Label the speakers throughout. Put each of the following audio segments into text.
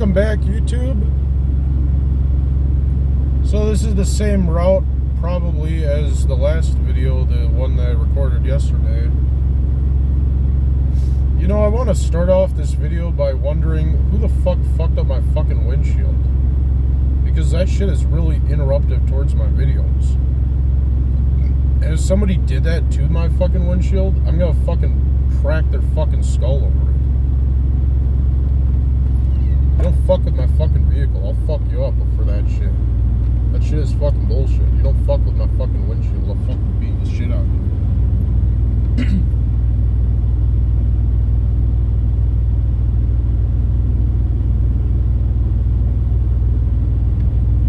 Speaker 1: Welcome back, YouTube. So this is the same route probably as the last video, the one that I recorded yesterday. You know, I want to start off this video by wondering who the fuck fucked up my fucking windshield, because that shit is really interruptive towards my videos. And if somebody did that to my fucking windshield, I'm gonna fucking crack their fucking skull over it. You don't fuck with my fucking vehicle, I'll fuck you up for that shit. That shit is fucking bullshit. You don't fuck with my fucking windshield, I'll fucking beat the shit out of you.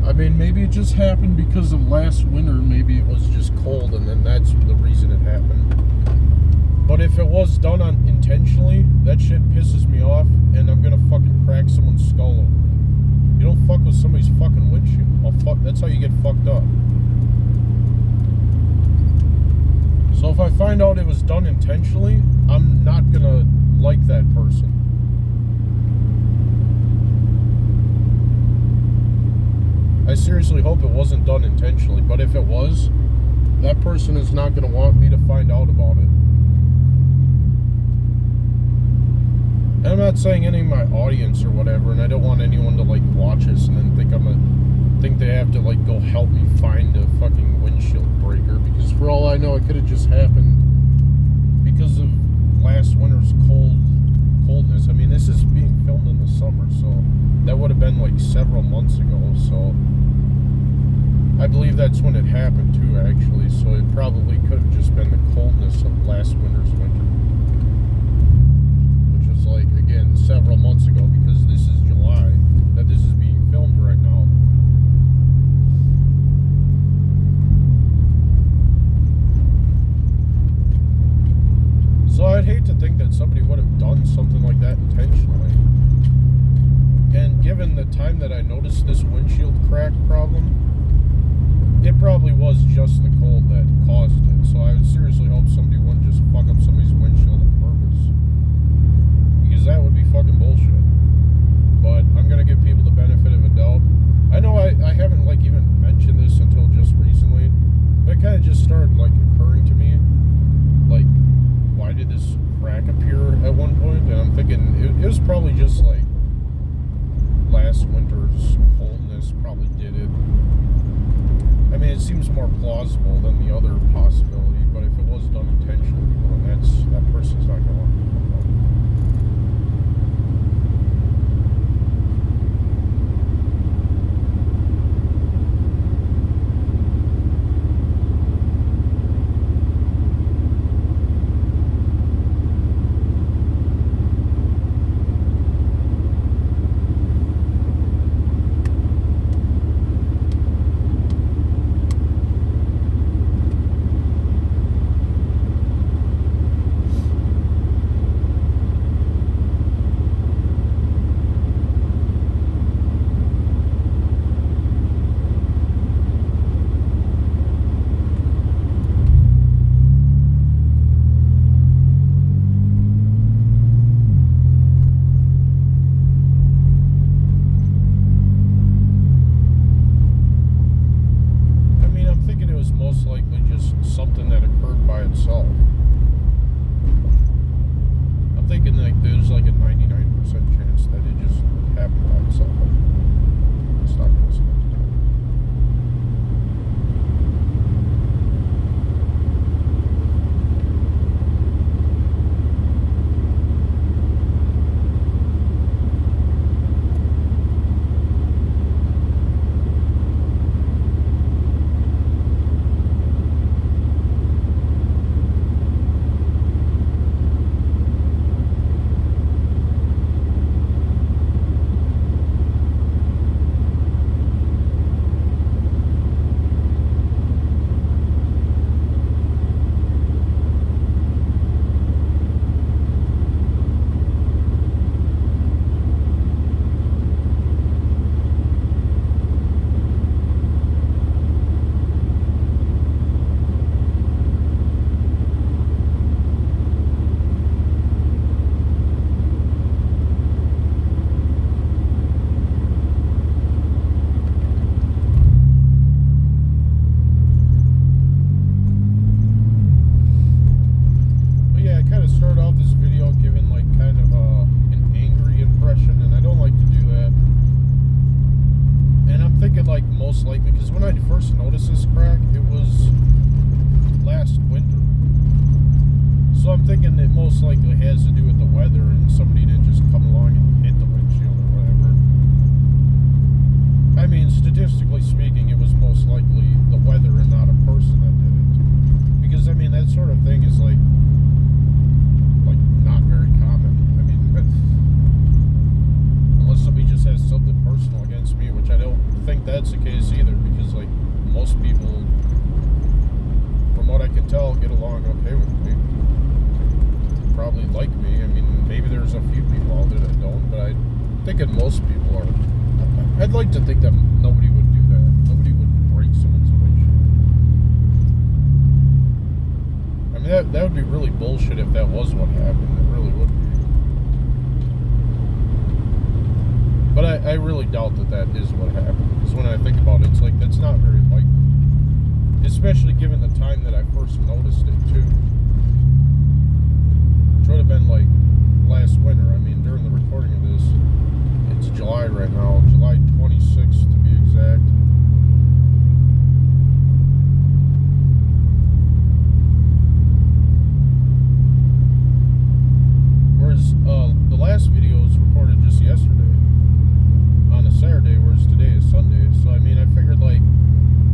Speaker 1: I mean, maybe it just happened because of last winter. Maybe it was just cold and then that's the reason it happened. But if it was done intentionally, that shit pisses me off and I'm gonna fucking crack someone's skull over it. You don't fuck with somebody's fucking windshield. That's how you get fucked up. So if I find out it was done intentionally, I'm not gonna like that person. I seriously hope it wasn't done intentionally, but if it was, that person is not going to want me to find out about it. And I'm not saying any of my audience or whatever, and I don't want anyone to like watch this and then think they have to like go help me find a fucking windshield breaker, because for all I know it could have just happened because of last winter's coldness. I mean, this is being filmed in the summer, so that would have been like several months ago, so I believe that's when it happened too, actually, so it probably could have just been the coldness of last winter's winter, which was like, again, several months ago, because this is July that this is being filmed right now. So I'd hate to think that somebody would have done something like that intentionally. And given the time that I noticed this windshield crack problem, it probably was just the cold that caused it. So I would seriously hope somebody wouldn't just fuck up somebody's windshield on purpose, because that would be fucking bullshit. But I'm gonna give people the benefit of a doubt. I know I haven't like even mentioned this until just recently, but it kind of just started like occurring to me, like, why did this crack appear at one point? And I'm thinking it was probably just like last winter's coldness probably did it. I mean, it seems more plausible than the other possibility, but if it was done intentionally, well, then that person's not going to want to be fucked up. thinking like most likely, because when I first noticed this crack, it was last winter. So I'm thinking it most likely has to do with the weather and somebody didn't just come along and hit the windshield or whatever. I mean, statistically speaking, it was most likely the weather and not a person that did it. Because, I mean, that sort of thing is like not very common. I mean, unless somebody just has something personal against me, which I don't think that's the case either, because like most people, from what I can tell, get along okay with me. Probably like me. I mean, maybe there's a few people out there that don't, but I think that most people are. I'd like to think that nobody would do that. Nobody would break someone's windshield. I mean, that would be really bullshit if that was what happened. It really would be. But I really doubt that is what happened. Because when I think about it, it's like, that's not very likely. Especially given the time that I first noticed it, too. Which would have been like last winter. I mean, during the recording of this, it's July right now, July 26th to be exact. Whereas the last video was recorded just yesterday on a Saturday, whereas today is Sunday. So I mean, I figured like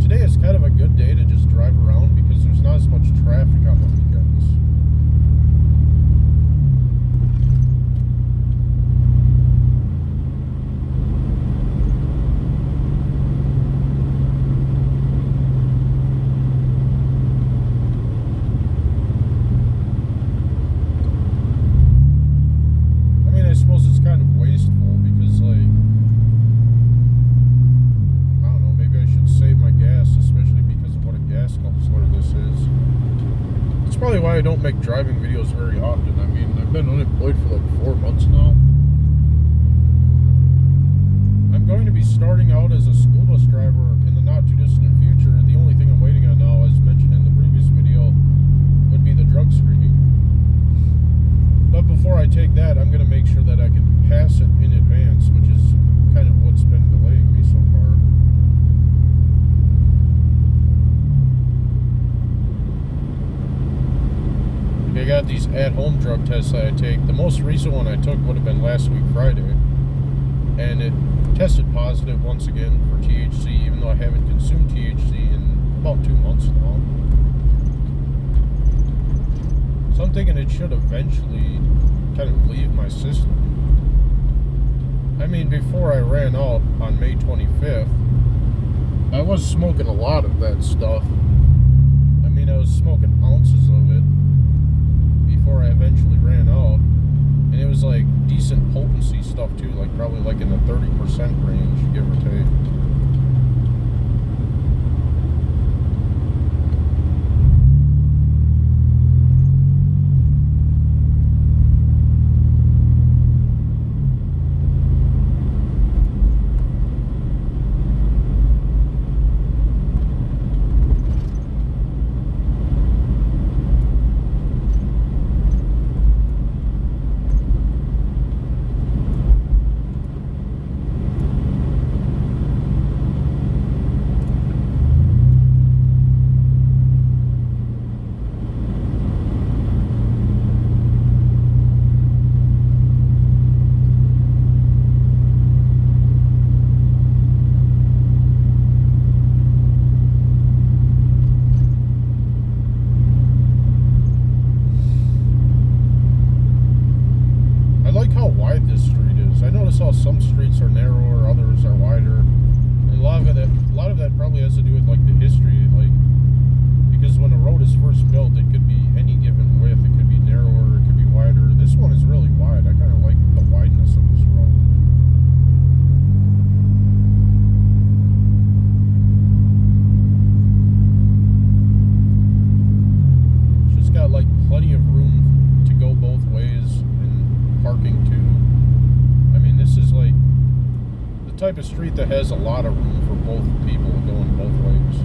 Speaker 1: today is kind of a good day to just drive around because there's not as much traffic on the weekends. I don't make driving videos very often. I mean, I've been unemployed for like 4 months now. I'm going to be starting out as a school bus driver in the not too distant future. The only thing I'm waiting on now, as mentioned in the previous video, would be the drug screening. But before I take that, I'm going to make sure that I can pass it in advance, which is kind of what's been delaying me so far. I got these at-home drug tests that I take. The most recent one I took would have been last week Friday, and it tested positive once again for THC, even though I haven't consumed THC in about 2 months now. So I'm thinking it should eventually kind of leave my system. I mean, before I ran out on May 25th, I was smoking a lot of that stuff. I mean, I was smoking ounces of it before I eventually ran out, and it was like decent potency stuff too, like probably like in the 30% range, give or take. How some streets are narrower, others are wider. And a lot of that probably has to do with like the history, like because when a road is first built, it could be any given width. It could be narrower, it could be wider. This one is really wide. I kind of like the wideness of this road. It's just got like plenty of room to go both ways and parking too. This is like the type of street that has a lot of room for both people going both ways.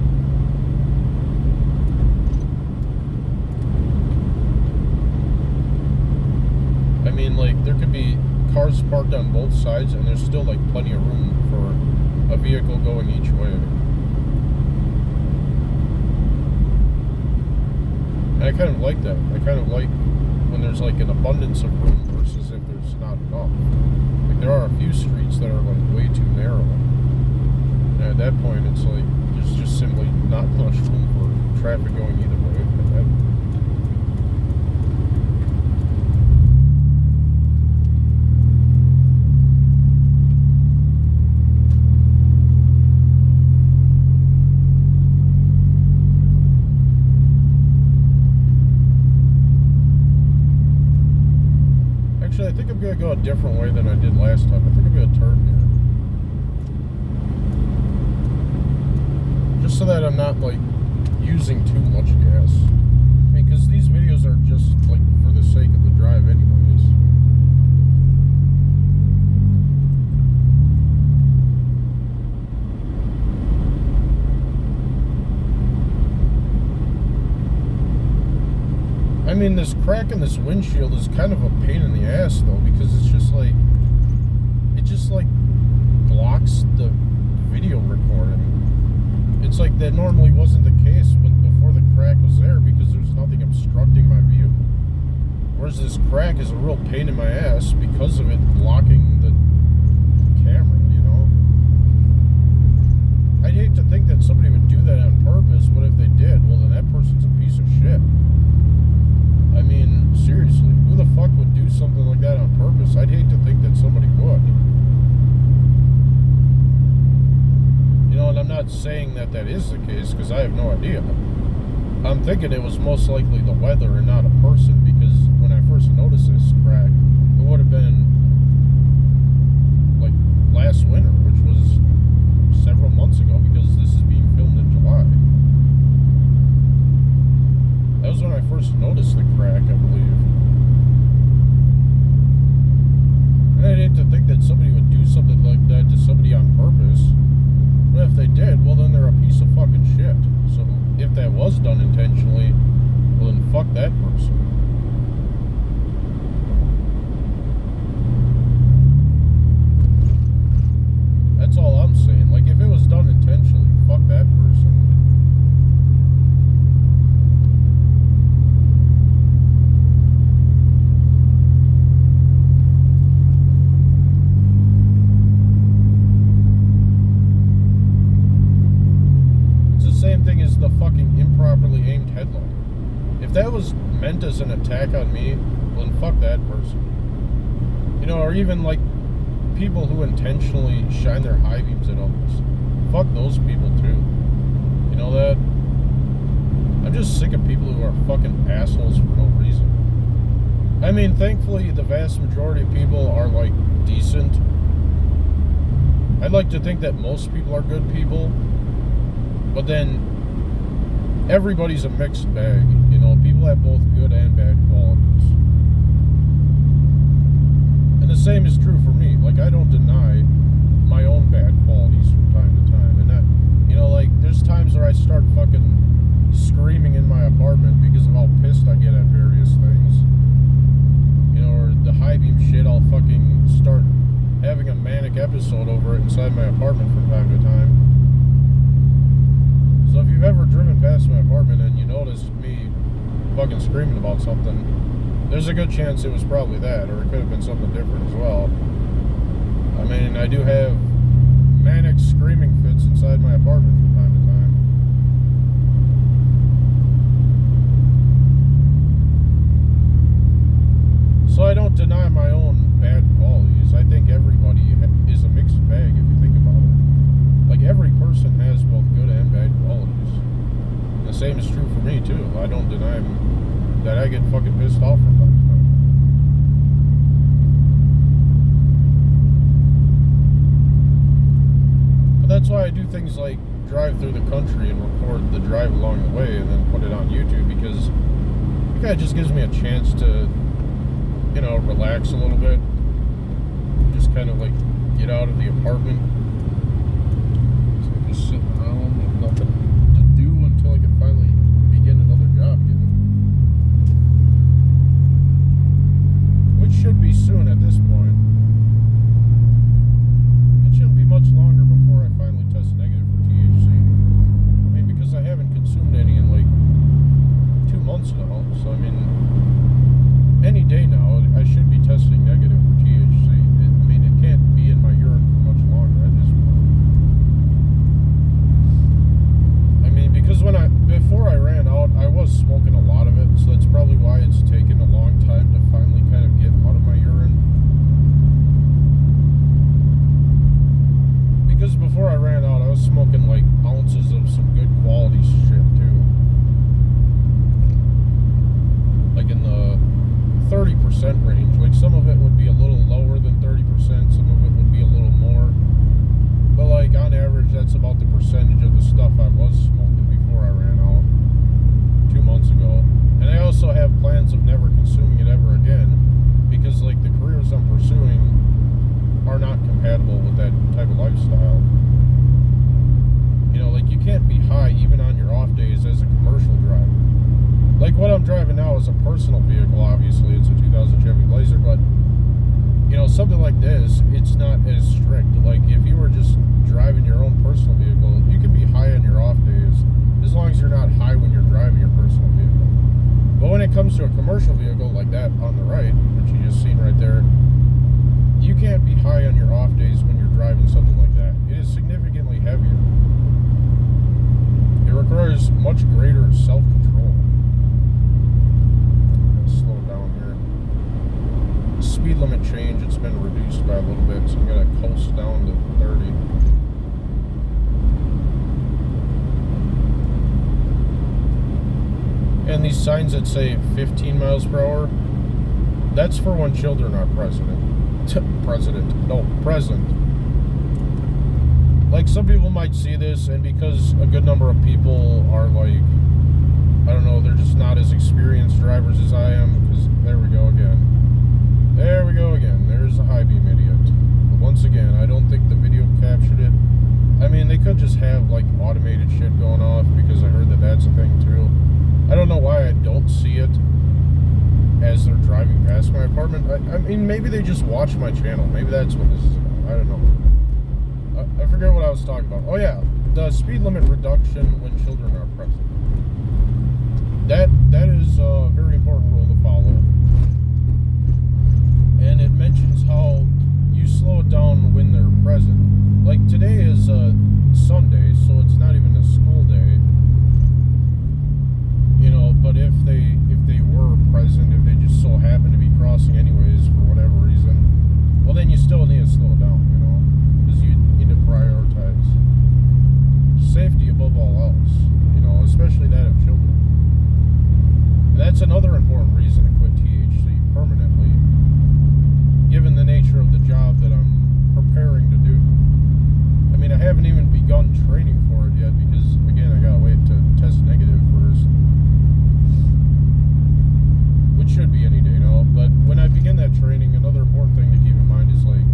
Speaker 1: I mean, like, there could be cars parked on both sides and there's still like plenty of room for a vehicle going each way. And I kind of like that. I kind of like when there's like an abundance of room versus if there's not enough. Like there are a few streets that are like way too narrow. And at that point it's like there's just simply not much room for traffic going either way. Actually, I think I'm going to go a different way than I did last time. I think I'm going to turn here. Just so that I'm not, like, using too much gas. I mean, because these videos are just, like, for the sake of the drive anyways. I mean, this crack in this windshield is kind of a pain in the ass, though, because it's just like, it just like blocks the video recording. It's like that normally wasn't the case before the crack was there because there's nothing obstructing my view. Whereas this crack is a real pain in my ass because of it blocking the camera, you know? I'd hate to think that somebody would do that on purpose, but if they did, well, then that person's a piece of shit. I mean, seriously, who the fuck would do something like that on purpose? I'd hate to think that somebody would. You know, and I'm not saying that that is the case, because I have no idea. I'm thinking it was most likely the weather and not a person, because when I first noticed this crack, it would have been, like, last winter, which was several months ago, because this is being filmed in July. That was when I first noticed the crack, I believe. And I'd hate to think that somebody would do something like that to somebody on purpose. But if they did, well then they're a piece of fucking shit. So if that was done intentionally, well then fuck that person. That's all I'm saying. Like if it was done intentionally, fuck that person. Same thing as the fucking improperly aimed headlight. If that was meant as an attack on me, well then fuck that person. You know, or even like people who intentionally shine their high beams at others. Fuck those people too. You know that? I'm just sick of people who are fucking assholes for no reason. I mean, thankfully the vast majority of people are like decent. I'd like to think that most people are good people. But then, everybody's a mixed bag, you know, people have both good and bad qualities. And the same is true for me, like, I don't deny my own bad qualities from time to time, and that, you know, like, there's times where I start fucking screaming in my apartment because of how pissed I get at various things, you know, or the high beam shit, I'll fucking start having a manic episode over it inside my apartment from time to time. So if you've ever driven past my apartment and you noticed me fucking screaming about something, there's a good chance it was probably that, or it could have been something different as well. I mean, I do have manic screaming fits inside my apartment from time to time. So I don't deny my own bad qualities. I think everybody is a mixed bag if you think about it. Like, every person has both good and bad qualities. And the same is true for me, too. I don't deny that I get fucking pissed off from time to time. But that's why I do things like drive through the country and record the drive along the way and then put it on YouTube, because it kind of just gives me a chance to, you know, relax a little bit. Just kind of, like, get out of the apartment. Just sitting around with nothing to do until I can finally begin another job again. Which should be soon at this point. It shouldn't be much longer before I finally as a personal vehicle, obviously it's a 2000 Chevy Blazer, but something like this, it's not as strict. Like if you were just driving your own personal vehicle, you can be high on your off days as long as you're not high when you're driving your personal vehicle. But when it comes to a commercial vehicle like that on the right, which you just seen right there, you can't be high on your off days when you're driving something like that. It is significantly heavier. It requires much greater self-control. Slow down here. The speed limit change, it's been reduced by a little bit, so I'm going to coast down to 30. And these signs that say 15 miles per hour, that's for when children are present. Like some people might see this, and because a good number of people are like, I don't know, they're just not as experienced drivers as I am, because there we go again. There's a high beam idiot. But once again, I don't think the video captured it. I mean, they could just have like automated shit going off, because I heard that that's a thing too. I don't know why I don't see it as they're driving past my apartment. I mean, maybe they just watch my channel. Maybe that's what this is about. I don't know. I forget what I was talking about. Oh yeah, the speed limit reduction when children are present. That is a very important rule to follow. And it mentions how you slow it down when they're present. Like today is Sunday, so it's not even a school day. But if they were present, if they just so happen to be crossing anyways for whatever reason, well then you still need to slow down, because you need to prioritize safety above all else, especially that of children. And that's another important reason to quit THC permanently, given the nature of the job that I'm preparing to do. I mean, I haven't even begun training for it yet, because again, I gotta wait to test negative first. Which should be any day now, but when I begin that training, another important thing to keep in mind is like,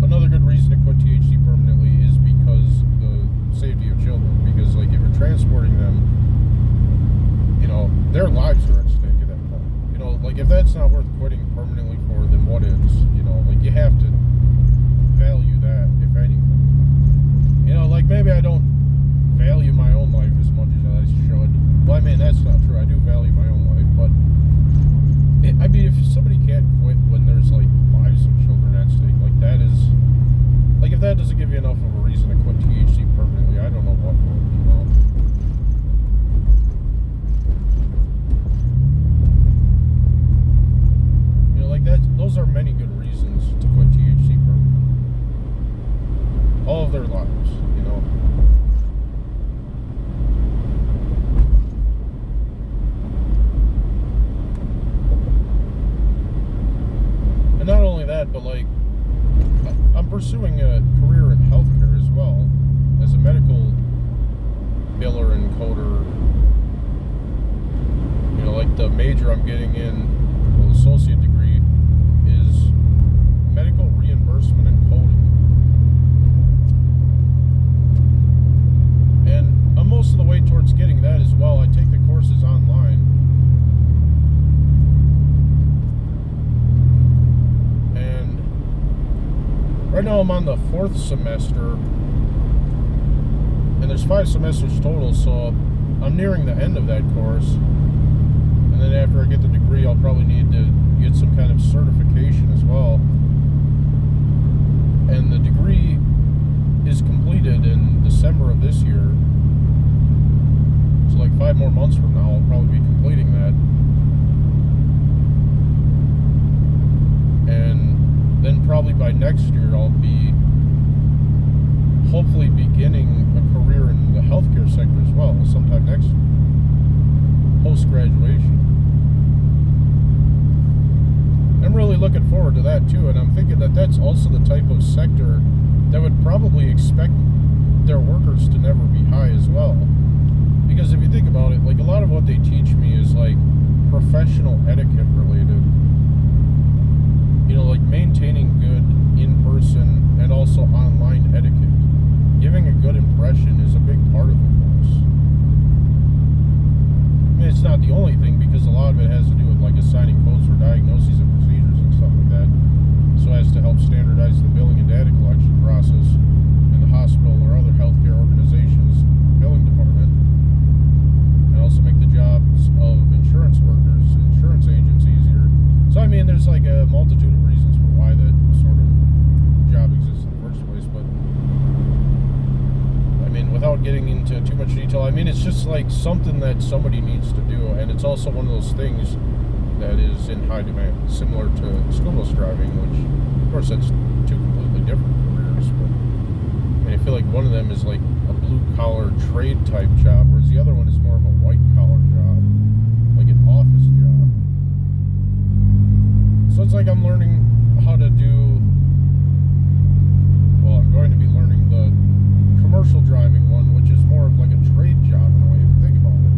Speaker 1: another good reason to quit THC permanently is because the safety of children, because like if you're transporting them, their lives are at stake at that point. Like if that's not worth quitting permanently for, then what is? Like you have to value that, if anything. Like maybe I don't value my own life as much as I should. Well, I mean, that's not true. I do value my own life, but if somebody can't quit when there's like lives of children at stake, like that is, like if that doesn't give you enough of a reason to quit THC permanently, I don't know what would, like that. Those are many good reasons to quit THC permanently. All of their lives, Not only that, but like I'm pursuing a career in healthcare as well, as a medical biller and coder. Like the major I'm getting in, the associate degree, is medical reimbursement and coding. And I'm most of the way towards getting that as well. I take the courses online. Right now I'm on the 4th semester, and there's 5 semesters total, so I'm nearing the end of that course. And then after I get the degree, I'll probably need to get some kind of certification as well. And the degree is completed in December of this year. So like 5 more months from now, I'll probably be completing that. And then probably by next year, I'll be hopefully beginning a career in the healthcare sector as well, sometime next year, post-graduation. I'm really looking forward to that too, and I'm thinking that that's also the type of sector that would probably expect their workers to never be high as well. Because if you think about it, like a lot of what they teach me is like professional etiquette related. Like maintaining good in-person and also online etiquette. Giving a good impression is a big part of the course. I mean, it's not the only without getting into too much detail, I mean, it's just like something that somebody needs to do, and it's also one of those things that is in high demand, similar to school bus driving, which, of course, that's two completely different careers, but I feel like one of them is like a blue-collar trade type job, whereas the other one is more of a white-collar job, like an office job. So it's like I'm learning how to do, well, I'm going to be learning the commercial driving one, which is more of like a trade job in a way, if you think about it.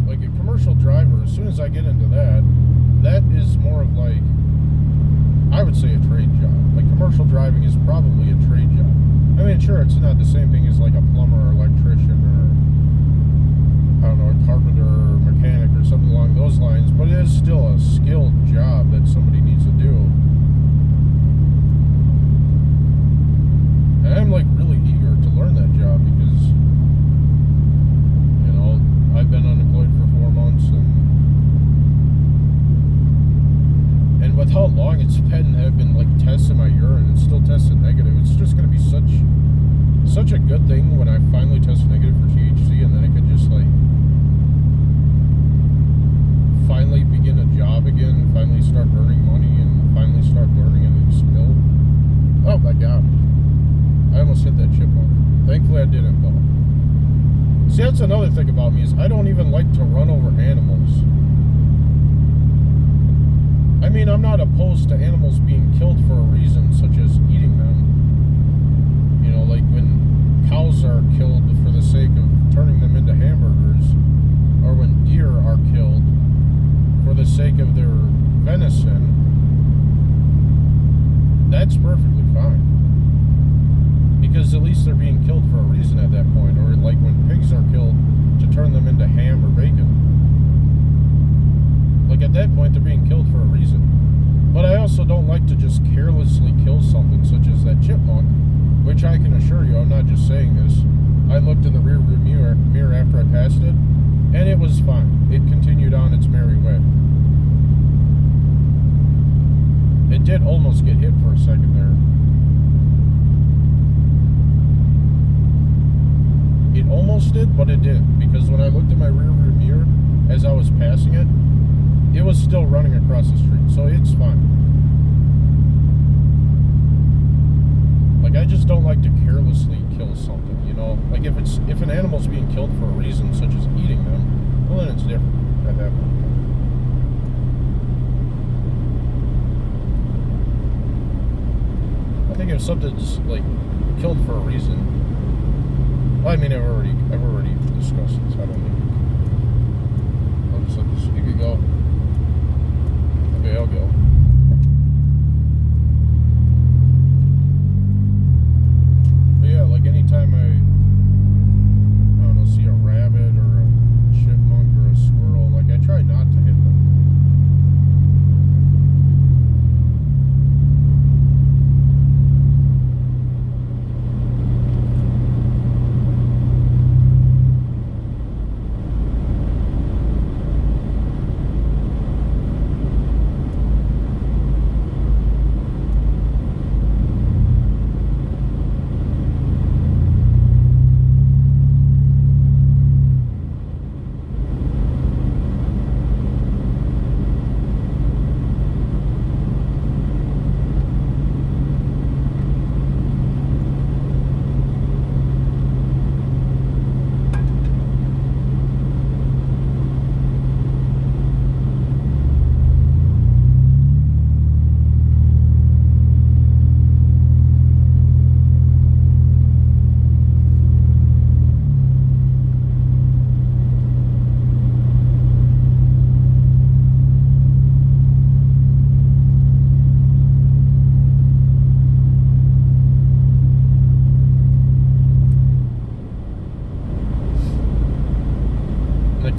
Speaker 1: Like a commercial driver, as soon as I get into that, that is more of like, I would say, a trade job. Like commercial driving is probably a trade job. I mean, sure, it's not the same thing as like a plumber or electrician or, I don't know, a carpenter or mechanic or something along those lines, but it is still a skilled job that somebody needs to do. And I'm like really eager to learn that job because, you know, I've been unemployed for 4 months, and with how long it's been, I've been like testing my urine and still tested negative. It's just gonna be such a good thing when I finally test negative for THC, and then I could just like finally begin a job again, finally start earning money, and finally start learning a new skill. Oh my god. I almost hit that chipmunk. Thankfully I didn't though. See, that's another thing about me, is I don't even like to run over animals. I mean, I'm not opposed to animals being killed for a reason, such as eating them. You know, like when cows are killed for the sake of turning them into hamburgers, or when deer are killed for the sake of their venison, that's perfectly fine. Because at least they're being killed for a reason at that point. Or like when pigs are killed to turn them into ham or bacon. Like at that point, they're being killed for a reason. But I also don't like to just carelessly kill something such as that chipmunk, which I can assure you, I'm not just saying this. I looked in the rear view mirror after I passed it, and it was fine. It continued on its merry way. It did almost get hit for a second there. It almost did, but it didn't, because when I looked at my rear view mirror as I was passing it, it was still running across the street, so it's fine. Like, I just don't like to carelessly kill something, you know? Like, if an animal's being killed for a reason, such as eating them, well, then it's different at that point. I think if something's, like, killed for a reason, well, I mean, I've already discussed this. I don't think I'll just let this. You could go. Okay, I'll go. But yeah, like anytime I don't know, see a rabbit or a chipmunk or a squirrel, like I try not to hit them.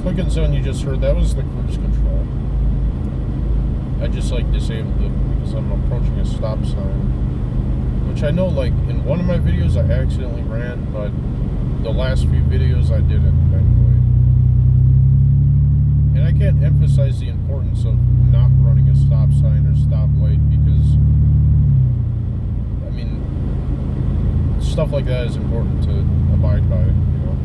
Speaker 1: Clicking zone you just heard, that was the cruise control. I just like disabled it because I'm approaching a stop sign, which I know, like in one of my videos I accidentally ran, but the last few videos I didn't, thankfully. And I can't emphasize the importance of not running a stop sign or stoplight, because I mean, stuff like that is important to abide by, you know.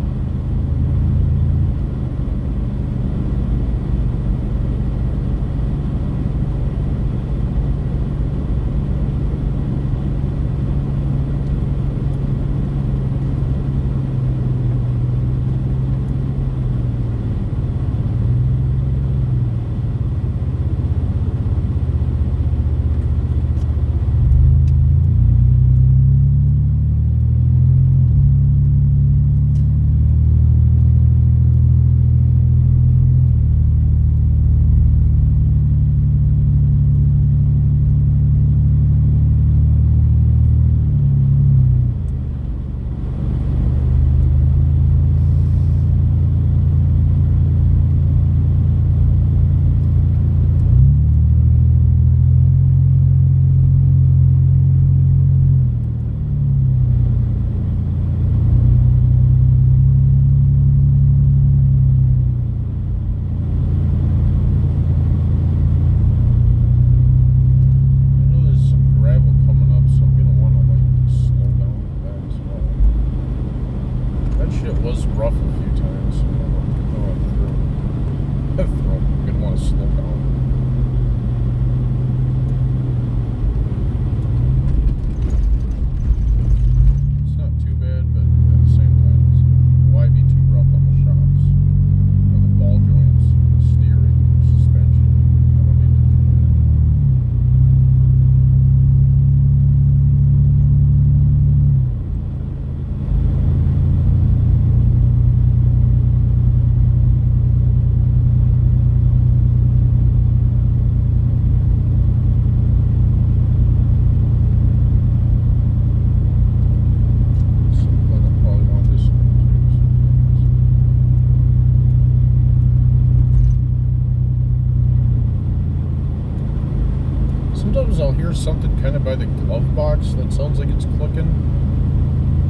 Speaker 1: Sometimes I'll hear something kind of by the glove box that sounds like it's clicking,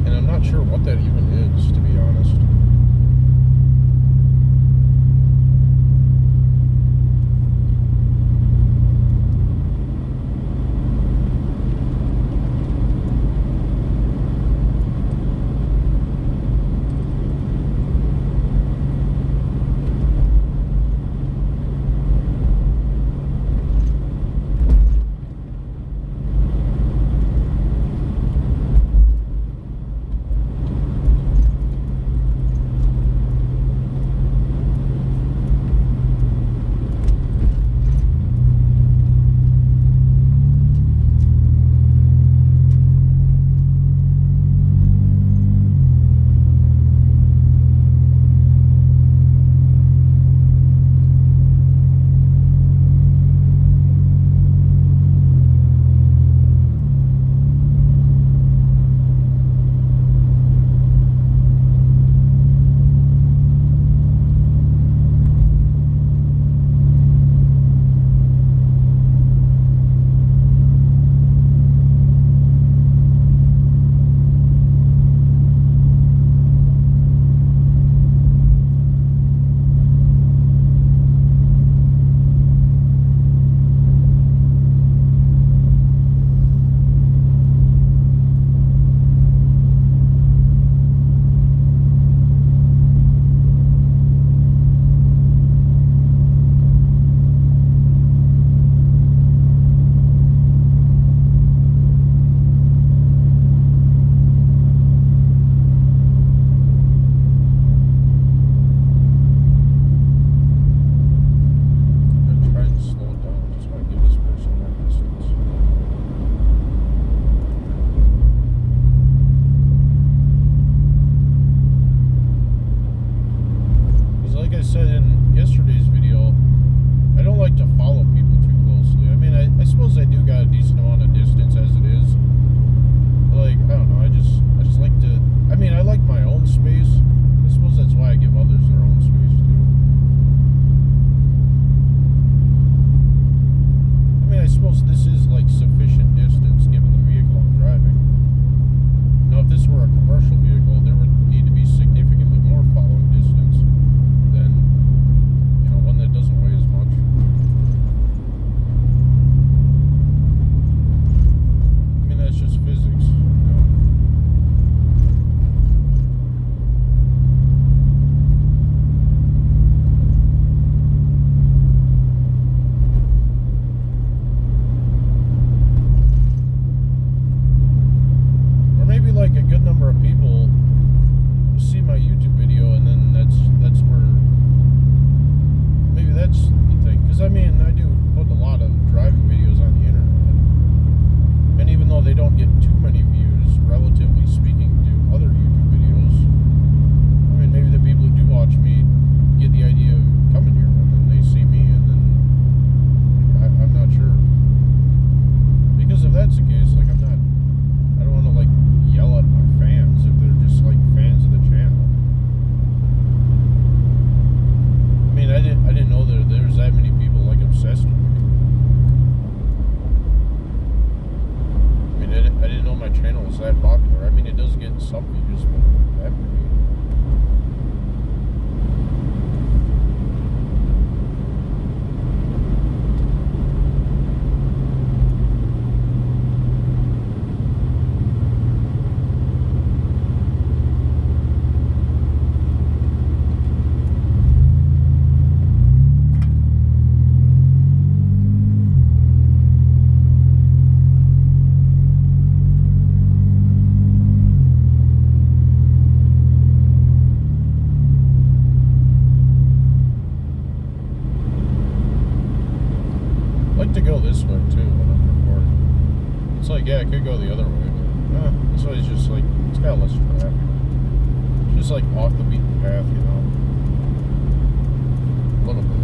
Speaker 1: and I'm not sure what that even is, to be honest. like, yeah, I could go the other way, but this way's just like, it's got less traffic. It's just like off the beaten path, you know. A little bit.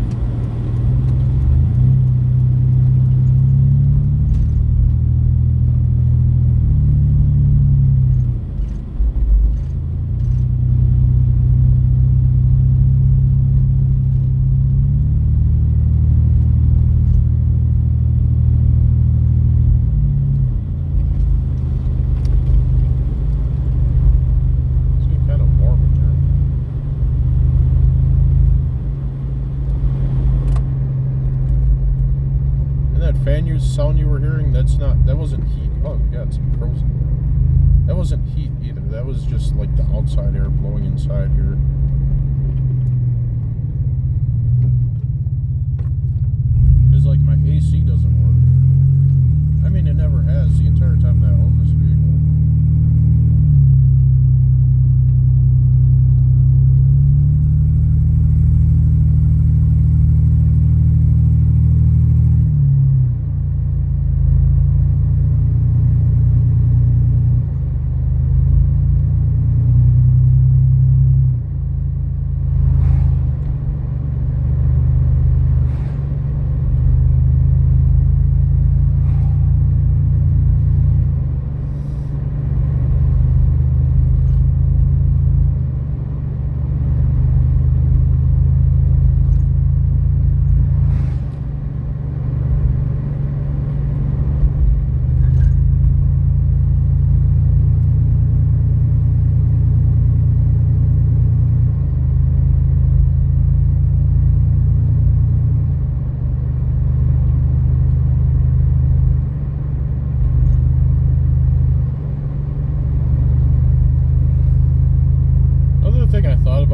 Speaker 1: Sound you were hearing, that wasn't heat. Oh, we got some frozen. That wasn't heat either. That was just like the outside air blowing inside here. It's like my AC doesn't work. I mean, it never has the entire time that I own this vehicle.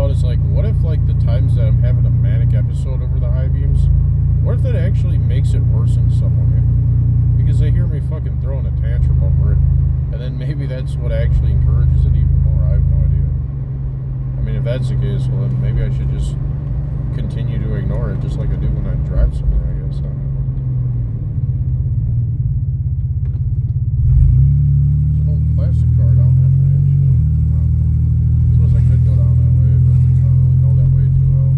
Speaker 1: Is like, what if like the times that I'm having a manic episode over the high beams, what if that actually makes it worse in some way? Because they hear me fucking throwing a tantrum over it, and then maybe that's what actually encourages it even more. I have no idea. I mean, if that's the case, well then maybe I should just continue to ignore it, just like I do when I drive somewhere, I guess. I don't know. There's an old plastic car down that way. I suppose I could go down that way, but I don't really know that way too well.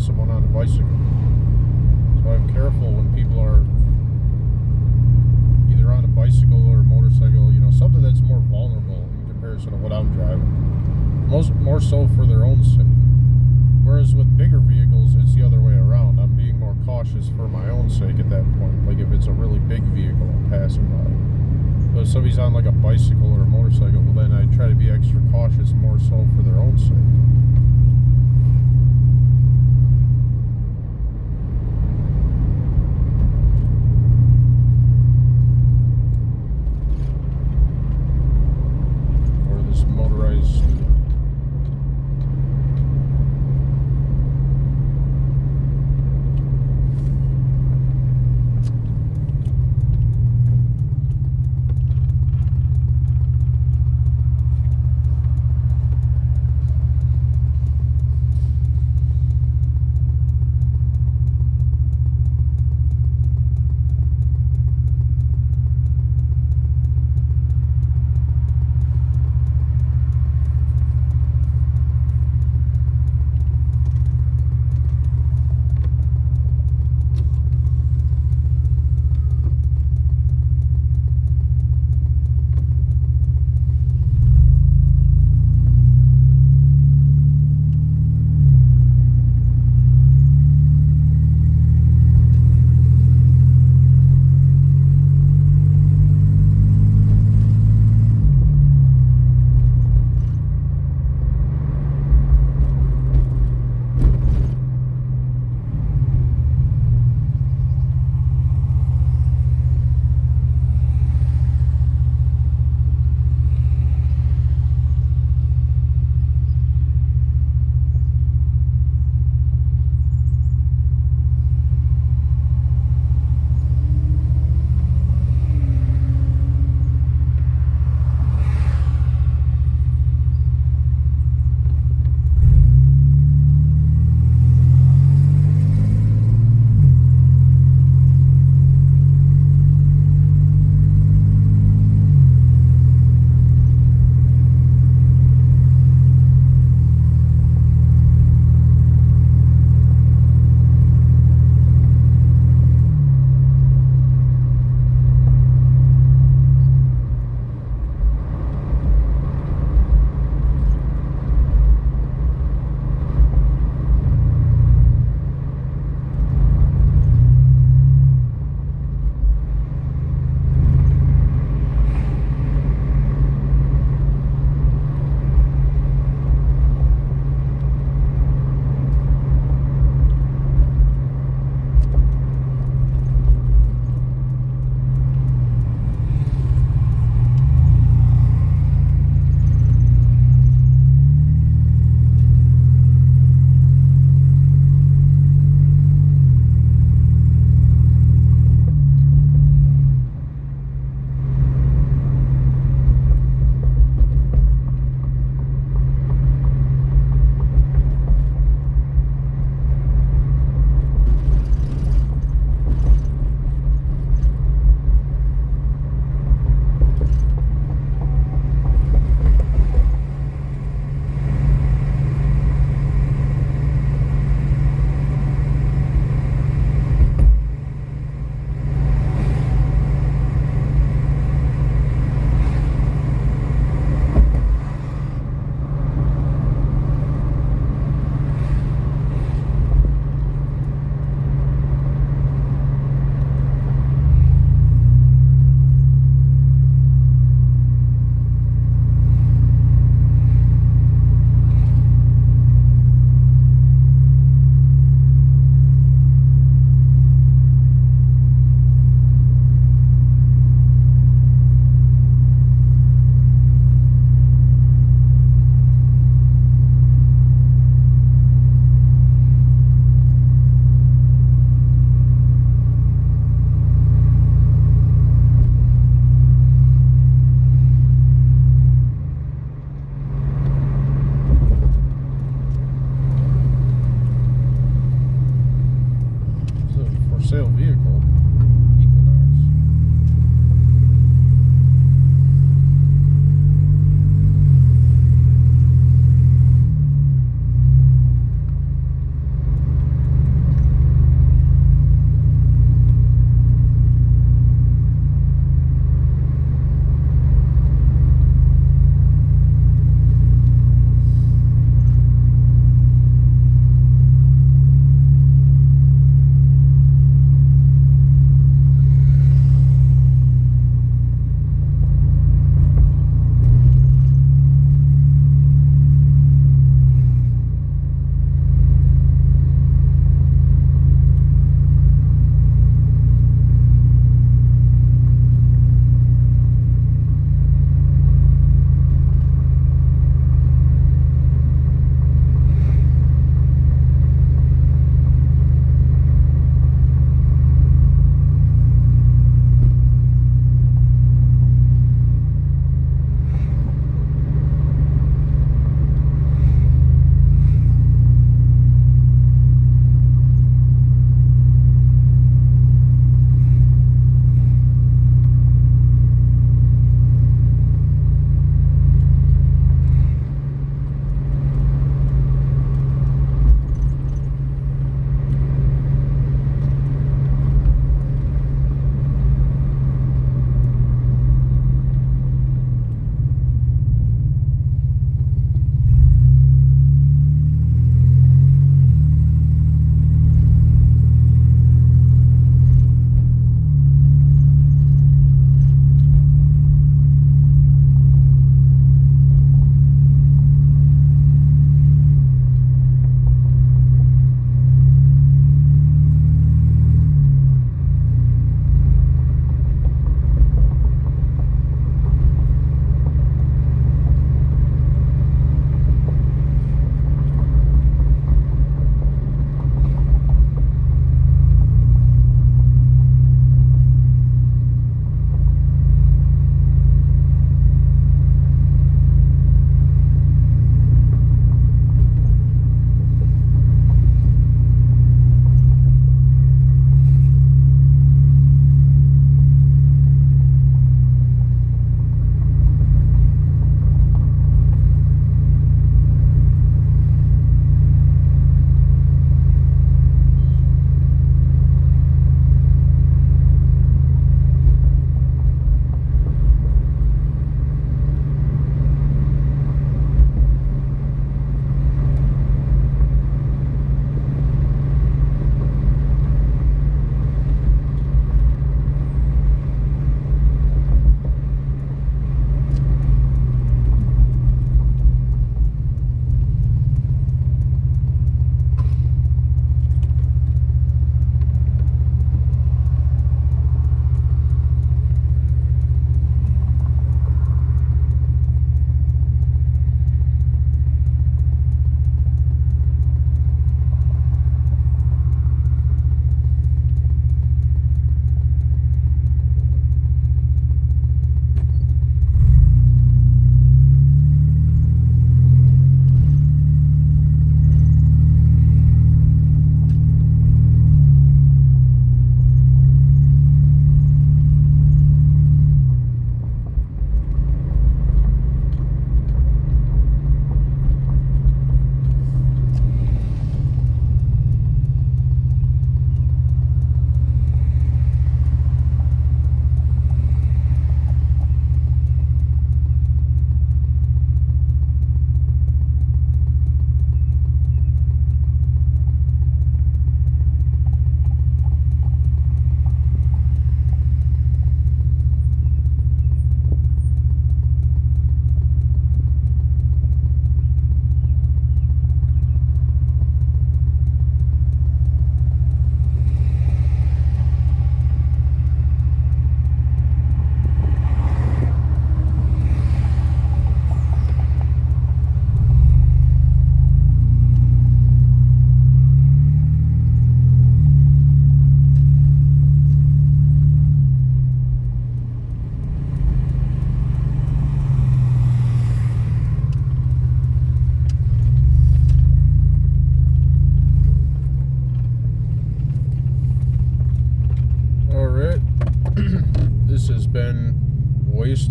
Speaker 1: someone on a bicycle. So I'm careful when people are either on a bicycle or a motorcycle, you know, something that's more vulnerable in comparison to what I'm driving. More so for their own sake. Whereas with bigger vehicles, it's the other way around. I'm being more cautious for my own sake at that point. Like if it's a really big vehicle I'm passing by. But if somebody's on like a bicycle or a motorcycle, well then I try to be extra cautious more so for their own sake. Or this motorized...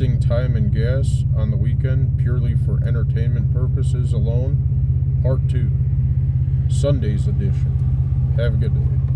Speaker 1: wasting time and gas on the weekend purely for entertainment purposes alone, part 2, Sunday's edition. Have a good day.